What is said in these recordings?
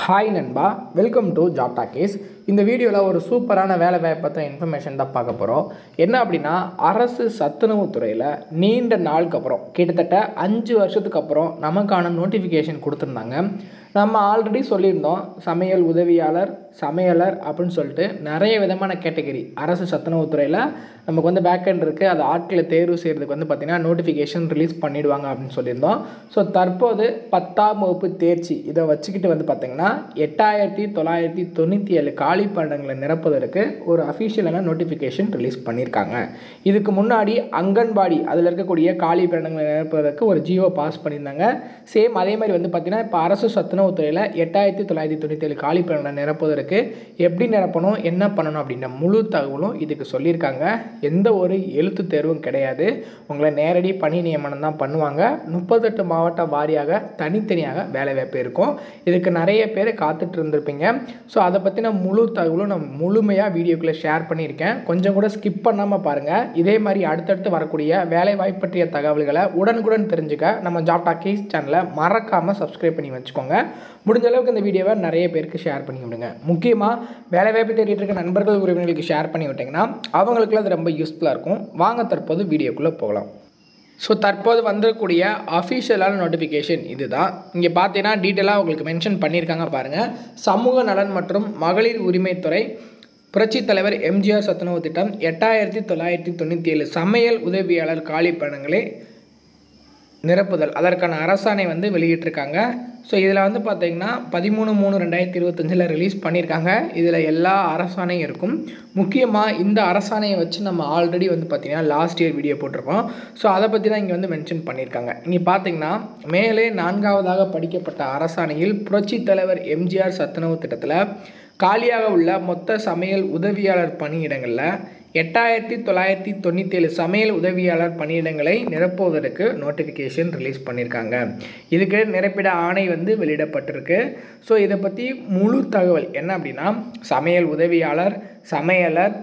Hi நண்பா, welcome to job talkies. இந்த வீடியோவில் ஒரு சூப்பரான வேலை வாய்ப்பு பற்றின இன்ஃபர்மேஷன் தான் பார்க்க போகிறோம். என்ன அப்படின்னா, அரசு சத்துணவுத் துறையில் நீண்ட நாளுக்கு அப்புறம் கிட்டத்தட்ட 5 வருஷத்துக்கு அப்புறம் நமக்கான நோட்டிஃபிகேஷன் கொடுத்துருந்தாங்க. நம்ம ஆல்ரெடி சொல்லியிருந்தோம், சமையல் உதவியாளர், சமையலர் அப்படின்னு சொல்லிட்டு நிறைய விதமான கேட்டகரி அரசு சத்துணவுத் துறையில் நமக்கு வந்து பேக்கெண்ட் இருக்குது. அது ஆட்களை தேர்வு செய்கிறதுக்கு வந்து பார்த்திங்கன்னா நோட்டிஃபிகேஷன் ரிலீஸ் பண்ணிவிடுவாங்க அப்படின்னு சொல்லியிருந்தோம். ஸோ தற்போது 10ஆம் வகுப்பு தேர்ச்சி இதை வச்சுக்கிட்டு வந்து பார்த்திங்கன்னா 8997 காலி பணியிடங்களை நிரப்புவதற்கு ஒரு அஃபிஷியலான நோட்டிஃபிகேஷன் ரிலீஸ் பண்ணியிருக்காங்க. இதுக்கு முன்னாடி அங்கன்வாடி அதில் இருக்கக்கூடிய காலி பணியிடங்களை நிரப்புவதற்கு ஒரு ஜியோ பாஸ் பண்ணியிருந்தாங்க. சேம் அதே மாதிரி வந்து பார்த்திங்கன்னா இப்போ அரசு சத்துணவுத் துறையில் 8997 காலி பணியிடங்களை நிரப்புவதற்கு எப்படி நிரப்பணும், என்ன பண்ணணும் அப்படின்ற முழு தகவலும் இதுக்கு சொல்லியிருக்காங்க. எந்த ஒரு எழுத்து தேர்வும் கிடையாது. உங்களை நேரடி பணி நியமனம் தான் பண்ணுவாங்க. 38 மாவட்ட வாரியாக தனித்தனியாக வேலை வாய்ப்பு இருக்கும். இதுக்கு நிறைய பேர் காத்துட்டு இருந்திருப்பீங்க. ஸோ அதை பற்றின முழு தகவலும் நான் முழுமையாக வீடியோக்குள்ளே ஷேர் பண்ணியிருக்கேன். கொஞ்சம் கூட ஸ்கிப் பண்ணாமல் பாருங்கள். இதே மாதிரி அடுத்தடுத்து வரக்கூடிய வேலை வாய்ப்பு பற்றிய தகவல்களை உடனுக்குடன் தெரிஞ்சுக்க நம்ம ஜாப் டாக்கீஸ் சேனலை மறக்காமல் சப்ஸ்கிரைப் பண்ணி வச்சுக்கோங்க. முடிஞ்ச அளவுக்கு இந்த வீடியோவை நிறைய பேருக்கு ஷேர் பண்ணி விடுங்க. முக்கியமாக வேலைவாய்ப்பு தேடிட்டு இருக்க நண்பர்கள் உறவினர்களுக்கு ஷேர் பண்ணி விட்டிங்கன்னா அவங்களுக்குலாம் அது ரொம்ப யூஸ்ஃபுல்லாக இருக்கும். வாங்க தற்போது வீடியோக்குள்ளே போகலாம். ஸோ தற்போது வந்திருக்கக்கூடிய அஃபிஷியலான நோட்டிஃபிகேஷன் இது தான். இங்கே பார்த்தீங்கன்னா டீட்டெயிலாக உங்களுக்கு மென்ஷன் பண்ணியிருக்காங்க பாருங்கள். சமூக நலன் மற்றும் மகளிர் உரிமைத்துறை புரட்சித் தலைவர் எம்ஜிஆர் சத்துணவு திட்டம் 8997 சமையல் உதவியாளர் காலி பணியிடங்களை நிரப்புதல் அதற்கான அரசாணை வந்து வெளியிட்டிருக்காங்க. ஸோ இதில் வந்து பார்த்திங்கன்னா 13/3/2025 ரிலீஸ் பண்ணியிருக்காங்க. இதில் எல்லா அரசாணையும் இருக்கும். முக்கியமாக இந்த அரசாணையை வச்சு நம்ம ஆல்ரெடி வந்து பார்த்திங்கன்னா லாஸ்ட் இயர் வீடியோ போட்டிருக்கோம். ஸோ அதை பற்றி தான் இங்கே வந்து மென்ஷன் பண்ணியிருக்காங்க. இங்கே பார்த்திங்கன்னா மேலே 4ஆவதாக படிக்கப்பட்ட அரசாணையில் புரட்சித் தலைவர் எம்ஜிஆர் சத்துணவு திட்டத்தில் காலியாக உள்ள மொத்த சமையல் உதவியாளர் பணியிடங்களில் 8997 சமையல் உதவியாளர் பணியிடங்களை நிரப்புவதற்கு நோட்டிஃபிகேஷன் ரிலீஸ் பண்ணியிருக்காங்க. இதுக்கு நிரப்பிட ஆணை வந்து வெளியிடப்பட்டிருக்கு. ஸோ இதை பற்றி முழு தகவல் என்ன அப்படின்னா, சமையல் உதவியாளர், சமையலர்,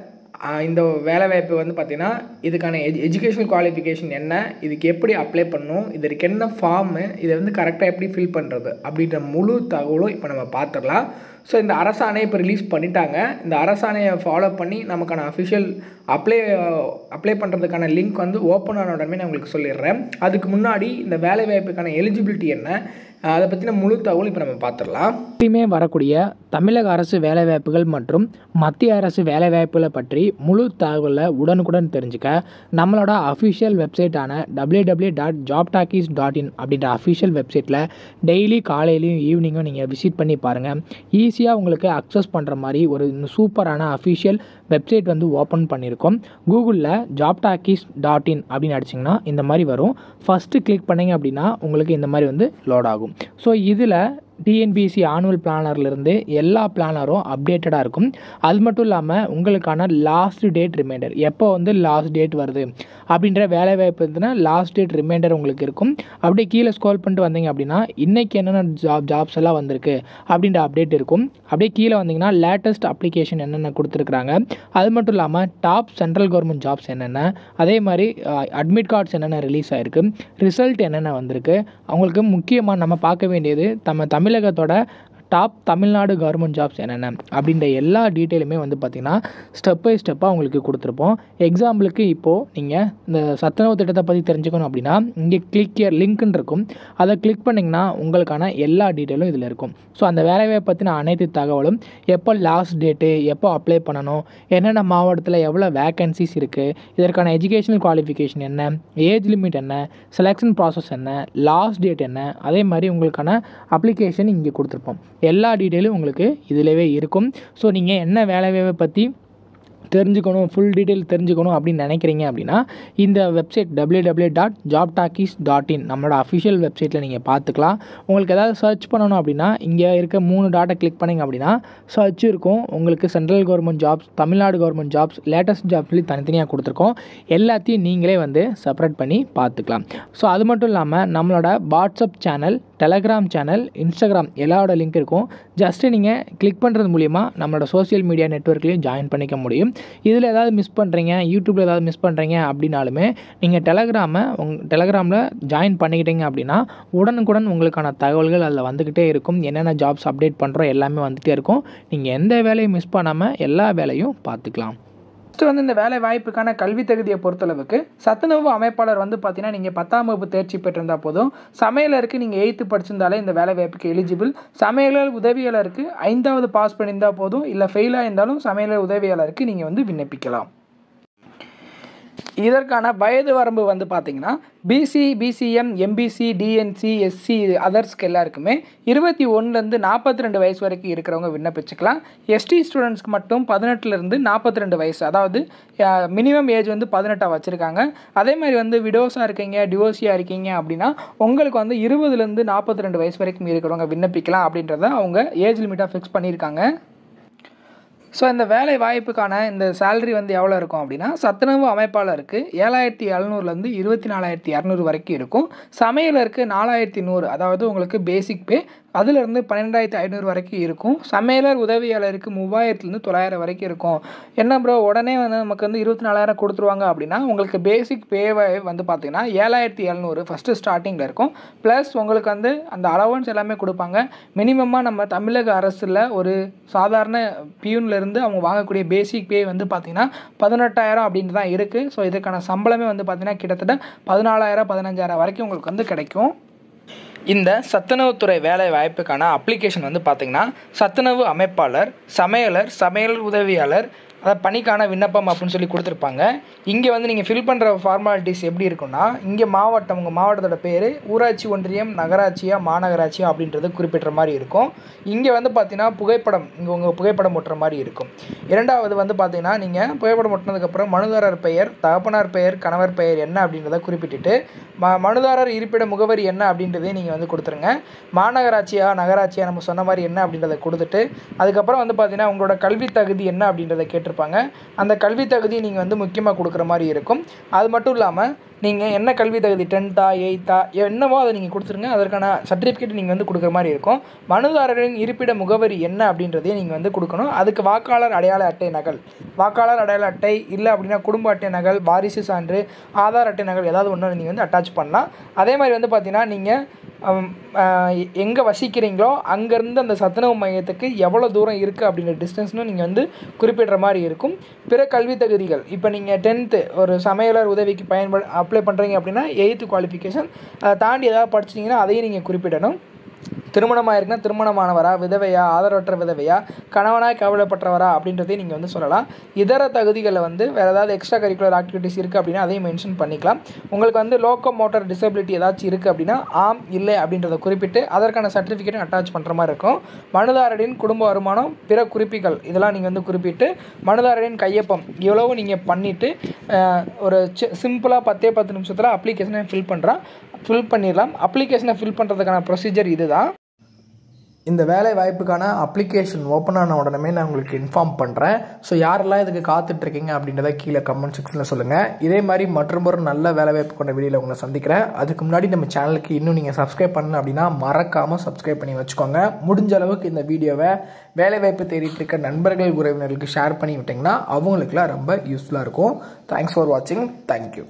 இந்த வேலைவாய்ப்பு வந்து பார்த்திங்கன்னா இதுக்கான எஜுகேஷனல் குவாலிஃபிகேஷன் என்ன, இதுக்கு எப்படி அப்ளை பண்ணணும், இதற்கு என்ன ஃபார்மு, இதை வந்து கரெக்டாக எப்படி ஃபில் பண்ணுறது அப்படின்ற முழு தகவலும் இப்போ நம்ம பார்த்துடலாம். ஸோ இந்த அரசாணையை இப்போ ரிலீஸ் பண்ணிட்டாங்க. இந்த அரசாணையை ஃபாலோ பண்ணி நமக்கான அஃபிஷியல் அப்ளை பண்ணுறதுக்கான லிங்க் வந்து ஓப்பன் ஆன உடனே நான் உங்களுக்கு சொல்லிடுறேன். அதுக்கு முன்னாடி இந்த வேலைவாய்ப்புக்கான எலிஜிபிலிட்டி என்ன, அதை பற்றின முழு தகவல் இப்போ நம்ம பார்த்துடலாம். எப்பயுமே வரக்கூடிய தமிழக அரசு வேலைவாய்ப்புகள் மற்றும் மத்திய அரசு வேலைவாய்ப்புகளை பற்றி முழு தகவலை உடனுக்குடன் தெரிஞ்சுக்க நம்மளோட அஃபிஷியல் வெப்சைட்டான www.jobtalkies.in அப்படின்ற அஃபிஷியல் வெப்சைட்டில் டெய்லி காலையிலையும் ஈவினிங்கும் நீங்கள் விசிட் பண்ணி பாருங்கள். ஈஸியாக உங்களுக்கு அக்சஸ் பண்ணுற மாதிரி ஒரு சூப்பரான அஃபிஷியல் வெப்சைட் வந்து ஓப்பன் பண்ணியிருக்கோம். கூகுளில் jobtalkies.in அப்படின்னு அடிச்சிங்கன்னா இந்த மாதிரி வரும். ஃபஸ்ட்டு கிளிக் பண்ணிங்க அப்படின்னா உங்களுக்கு இந்த மாதிரி வந்து லோட் ஆகும். ஸோ இதில் டிஎன்பிஎஸ்சி ஆனுவல் பிளானர்லேருந்து எல்லா பிளானரும் அப்டேட்டடாக இருக்கும். அது மட்டும் இல்லாமல் உங்களுக்கான லாஸ்ட் டேட் ரிமைண்டர், எப்போ வந்து லாஸ்ட் டேட் வருது அப்படின்ற வேலைவாய்ப்பு இருந்துன்னா லாஸ்ட் டேட் ரிமைண்டர் உங்களுக்கு இருக்கும். அப்படியே கீழே ஸ்க்ரோல் பண்ணிட்டு வந்தீங்க அப்படின்னா இன்றைக்கி என்னென்ன ஜாப்ஸ் எல்லாம் வந்திருக்கு அப்படின்ற அப்டேட் இருக்கும். அப்படியே கீழே வந்தீங்கன்னா லேட்டஸ்ட் அப்ளிகேஷன் என்னென்ன கொடுத்துருக்குறாங்க, அது மட்டும் இல்லாமல் டாப் சென்ட்ரல் கவர்மெண்ட் ஜாப்ஸ் என்னென்ன, அதே மாதிரி அட்மிட் கார்ட்ஸ் என்னென்ன ரிலீஸ் ஆகிருக்கு, ரிசல்ட் என்னென்ன வந்திருக்கு. அவங்களுக்கு முக்கியமாக நம்ம பார்க்க வேண்டியது தமிழகத்தோட டாப் தமிழ்நாடு கவர்மெண்ட் ஜாப்ஸ் என்னென்ன அப்படின்ற எல்லா டீட்டெயிலுமே வந்து பார்த்திங்கன்னா ஸ்டெப் பை ஸ்டெப்பாக உங்களுக்கு கொடுத்துருப்போம். எக்ஸாம்பிளுக்கு இப்போது நீங்கள் இந்த சத்துணவு திட்டத்தை பற்றி தெரிஞ்சுக்கணும் அப்படின்னா இங்கே கிளிக் இயர் லிங்க்னு இருக்கும். அதை கிளிக் பண்ணிங்கன்னா உங்களுக்கான எல்லா டீட்டெயிலும் இதில் இருக்கும். ஸோ அந்த வேலைவாய்ப்பை பற்றின அனைத்து தகவலும், எப்போ லாஸ்ட் டேட்டு, எப்போ அப்ளை பண்ணணும், என்னென்ன மாவட்டத்தில் எவ்வளோ வேக்கன்சிஸ் இருக்குது, இதற்கான எஜுகேஷனல் குவாலிஃபிகேஷன் என்ன, ஏஜ் லிமிட் என்ன, செலெக்ஷன் ப்ராசஸ் என்ன, லாஸ்ட் டேட் என்ன, அதே மாதிரி உங்களுக்கான அப்ளிகேஷன் இங்கே கொடுத்துருப்போம். எல்லா டீட்டெயிலும் உங்களுக்கு இதிலவே இருக்கும். ஸோ நீங்கள் என்ன வேலைவாய்ப்பை பற்றி தெரிஞ்சுக்கணும், ஃபுல் டீட்டெயில் தெரிஞ்சுக்கணும் அப்படின்னு நினைக்கிறீங்க அப்படின்னா இந்த வெப்சைட் www.jobtalkies.in நம்மளோட அஃபிஷியல் வெப்சைட்டில் நீங்கள் பார்த்துக்கலாம். உங்களுக்கு ஏதாவது சர்ச் பண்ணணும் அப்படின்னா இங்கே இருக்க 3 டாட்டை கிளிக் பண்ணிங்க அப்படின்னா சர்ச் இருக்கும். உங்களுக்கு central government jobs, Tamil Nadu government jobs, latest jobs சொல்லி தனித்தனியாக கொடுத்துருக்கோம். எல்லாத்தையும் நீங்களே வந்து செப்பரேட் பண்ணி பார்த்துக்கலாம். ஸோ அது மட்டும் இல்லாமல் நம்மளோட WhatsApp channel, Telegram channel, Instagram எல்லாரோட லிங்க் இருக்கும். ஜஸ்ட்டு நீங்கள் கிளிக் பண்ணுறது மூலிமா நம்மளோட சோஷியல் மீடியா நெட்வொர்க்லேயும் ஜாயின் பண்ணிக்க முடியும். இதில் ஏதாவது மிஸ் பண்ணுறீங்க, யூடியூப்பில் ஏதாவது மிஸ் பண்ணுறீங்க அப்படின்னாலுமே நீங்கள் டெலகிராமில் ஜாயின் பண்ணிக்கிட்டீங்க அப்படின்னா உடனுக்குடன் உங்களுக்கான தகவல்கள் அதில் வந்துக்கிட்டே இருக்கும். என்னென்ன ஜாப்ஸ் அப்டேட் பண்ணுறோம் எல்லாமே வந்துகிட்டே இருக்கும். நீங்கள் எந்த வேலையும் மிஸ் பண்ணாமல் எல்லா வேலையும் பார்த்துக்கலாம். ஃபஸ்ட்டு வந்து இந்த வேலை வாய்ப்புக்கான கல்வி தகுதியை பொறுத்தளவுக்கு சத்துணவு அமைப்பாளர் வந்து பார்த்தீங்கன்னா நீங்கள் 10ஆம் வகுப்பு தேர்ச்சி பெற்றிருந்தால் போதும். சமையலருக்கு நீங்கள் 8th படிச்சிருந்தாலே இந்த வேலை வாய்ப்புக்கு எலிஜிபிள். சமையலர் உதவியாளருக்கு 5வது பாஸ் பண்ணியிருந்தால் போதும். இல்லை ஃபெயிலாக இருந்தாலும் சமையலர் உதவியாளருக்கு நீங்கள் வந்து விண்ணப்பிக்கலாம். இதற்கான வயது வரம்பு வந்து பார்த்தீங்கன்னா BC, BCM, MBC, DNC, SC அதர்ஸ்க்கு எல்லாருக்குமே 21லேருந்து 42 வயசு வரைக்கும் இருக்கிறவங்க விண்ணப்பிச்சுக்கலாம். எஸ்டி ஸ்டூடெண்ட்ஸ்க்கு மட்டும் 18லேருந்து 42 வயசு, அதாவது மினிமம் ஏஜ் வந்து 18 வச்சுருக்காங்க. அதே மாதிரி வந்து விடோஸாக இருக்கீங்க, டிவோர்ஸியாக இருக்கீங்க அப்படின்னா உங்களுக்கு வந்து 20லேருந்து 42 வயசு வரைக்கும் இருக்கிறவங்க விண்ணப்பிக்கலாம் அப்படின்றத அவங்க ஏஜ் லிமிட்டாக ஃபிக்ஸ் பண்ணியிருக்காங்க. ஸோ இந்த வேலை வாய்ப்புக்கான இந்த சேலரி வந்து எவ்வளோ இருக்கும் அப்படின்னா சத்துணவு அமைப்பாளருக்கு 7,700லேருந்து 24,200 வரைக்கும் இருக்கும். சமையலருக்கு 4,100, அதாவது உங்களுக்கு பேசிக் பே, அதிலிருந்து 12,500 வரைக்கும் இருக்கும். சமையலர் உதவியாளருக்கு 3,000லேருந்து 900 வரைக்கும் இருக்கும். என்ன ப்ரோ உடனே வந்து நமக்கு வந்து 24,000 கொடுத்துருவாங்க அப்படின்னா உங்களுக்கு பேசிக் பேவை வந்து பார்த்தீங்கன்னா 7,700 ஃபஸ்ட்டு ஸ்டார்டிங்கில் இருக்கும். ப்ளஸ் உங்களுக்கு வந்து அந்த அலவன்ஸ் எல்லாமே கொடுப்பாங்க. மினிமமாக நம்ம தமிழக அரசில் ஒரு சாதாரண பியூன்லேருந்து அவங்க வாங்கக்கூடிய பேசிக் பே வந்து பார்த்திங்கன்னா 18,000 அப்படின்ட்டு தான் இருக்குது. ஸோ இதுக்கான சம்பளமே வந்து பார்த்திங்கன்னா கிட்டத்தட்ட 14,000 15,000 வரைக்கும் உங்களுக்கு வந்து கிடைக்கும். இந்த சத்துணவுத்துறை வேலை வாய்ப்புக்கான அப்ளிகேஷன் வந்து பார்த்திங்கன்னா சத்துணவு அமைப்பாளர், சமையலர், சமையல் உதவியாளர், அதாவது பணிக்கான விண்ணப்பம் அப்படின்னு சொல்லி கொடுத்துருப்பாங்க. இங்கே வந்து நீங்கள் ஃபில் பண்ணுற ஃபார்மாலிட்டிஸ் எப்படி இருக்குன்னா இங்கே மாவட்டம், உங்கள் மாவட்டத்தோட பேர், ஊராட்சி ஒன்றியம், நகராட்சியா மாநகராட்சியா அப்படின்றது குறிப்பிட்ட மாதிரி இருக்கும். இங்கே வந்து பார்த்தீங்கன்னா புகைப்படம், இங்கே உங்கள் புகைப்படம் ஒட்டுற மாதிரி இருக்கும். இரண்டாவது வந்து பார்த்தீங்கன்னா நீங்கள் புகைப்படம் ஒட்டினதுக்கப்புறம் மனுதாரர் பெயர், தகப்பனார் பெயர், கணவர் பெயர் என்ன அப்படின்றத குறிப்பிட்டுட்டு மனுதாரர் இருப்பிட முகவரி என்ன அப்படின்றதையும் நீங்கள் வந்து கொடுத்துருங்க. மாநகராட்சியா நகராட்சியா நம்ம சொன்ன மாதிரி என்ன அப்படின்றத கொடுத்துட்டு அதுக்கப்புறம் வந்து பார்த்தீங்கன்னா உங்களோட கல்வி தகுதி என்ன அப்படின்றத கேட்டிருப்பாங்க. அந்த கல்வி தகுதியை நீங்கள் வந்து முக்கியமாக கொடுக்குற மாதிரி இருக்கும். அது மட்டும் இல்லாமல் நீங்கள் என்ன கல்வி தகுதி 10th 8th என்னவோ அதை நீங்கள் கொடுத்துருங்க. அதற்கான சர்டிஃபிகேட் நீங்கள் வந்து கொடுக்குற மாதிரி இருக்கும். மனுதாரரின் இருப்பிட முகவரி என்ன அப்படின்றதையும் நீங்கள் வந்து கொடுக்கணும். அதுக்கு வாக்காளர் அடையாள அட்டை நகல், வாக்காளர் அடையாள அட்டை இல்லை அப்படின்னா குடும்ப அட்டை நகல், வாரிசு சான்று, ஆதார் அட்டை நகல் ஏதாவது ஒன்று நீங்கள் வந்து அட்டாச் பண்ணலாம். அதே மாதிரி வந்து பார்த்தீங்கன்னா நீங்கள் எங்கே வசிக்கிறீங்களோ அங்கேருந்து அந்த சத்துணவு மையத்துக்கு எவ்வளோ தூரம் இருக்குது அப்படின்ற டிஸ்டன்ஸ்னு நீங்கள் வந்து குறிப்பிடுற மாதிரி இருக்கும். பிற கல்வி தகுதிகள், இப்போ நீங்கள் 10th ஒரு சமையலர் உதவிக்கு அப்ளை பண்ணுறீங்க அப்படின்னா 8th குவாலிஃபிகேஷன், அதை தாண்டி ஏதாவது படிச்சிட்டிங்கன்னா அதையும் நீங்கள் குறிப்பிடணும். திருமணமாக இருக்குன்னா திருமணமானவரா, விதவையா, ஆதரவற்ற விதவையா, கணவனாய் கவலைப்பட்டவரா அப்படின்றதையும் நீங்கள் வந்து சொல்லலாம். இதர தகுதிகளில் வந்து வேறு ஏதாவது எக்ஸ்ட்ரா கரிக்குலர் ஆக்டிவிட்டிஸ் இருக்குது அப்படின்னா அதையும் மென்ஷன் பண்ணிக்கலாம். உங்களுக்கு வந்து லோக்கோ மோட்டார் டிசபிலிட்டி ஏதாச்சும் இருக்குது அப்படின்னா ஆம் இல்லை அப்படின்றத குறிப்பிட்டு அதற்கான சர்டிஃபிகேட்டும் அட்டாச் பண்ணுற மாதிரி இருக்கும். மனுதாரரின் குடும்ப வருமானம், பிற குறிப்புகள் இதெல்லாம் நீங்கள் வந்து குறிப்பிட்டு மனுதாரரின் கையொப்பம் இவ்வளவு நீங்கள் பண்ணிவிட்டு ஒரு சிம்பிளாக 10 நிமிஷத்தில் அப்ளிகேஷனை ஃபில் பண்ணிடலாம். அப்ளிகேஷனை ஃபில் பண்ணுறதுக்கான ப்ரொசீஜர் இதுதான். இந்த வேலை வாய்ப்புக்கான அப்ளிகேஷன் ஓப்பன் ஆன உடனே நான் உங்களுக்கு இன்ஃபார்ம் பண்ணுறேன். ஸோ யாரெல்லாம் இதுக்கு காத்துட்ருக்கீங்க அப்படின்றத கீழே கமெண்ட் செக்ஷனில் சொல்லுங்கள். இதே மாதிரி மற்றொரு நல்ல வேலை வாய்ப்பு கொண்ட வீடியோவில் உங்களை சந்திக்கிறேன். அதுக்கு முன்னாடி நம்ம சேனலுக்கு இன்னும் நீங்கள் சப்ஸ்கிரைப் பண்ணணும் அப்படின்னா மறக்காமல் சப்ஸ்கிரைப் பண்ணி வச்சுக்கோங்க. முடிஞ்ச அளவுக்கு இந்த வீடியோவை வேலை வாய்ப்பு தேடிட்டு இருக்க நண்பர்கள், உறவினர்களுக்கு ஷேர் பண்ணி விட்டிங்கன்னா அவங்களுக்குலாம் ரொம்ப யூஸ்ஃபுல்லாக இருக்கும். தேங்க்ஸ் ஃபார் வாட்சிங். தேங்க்யூ.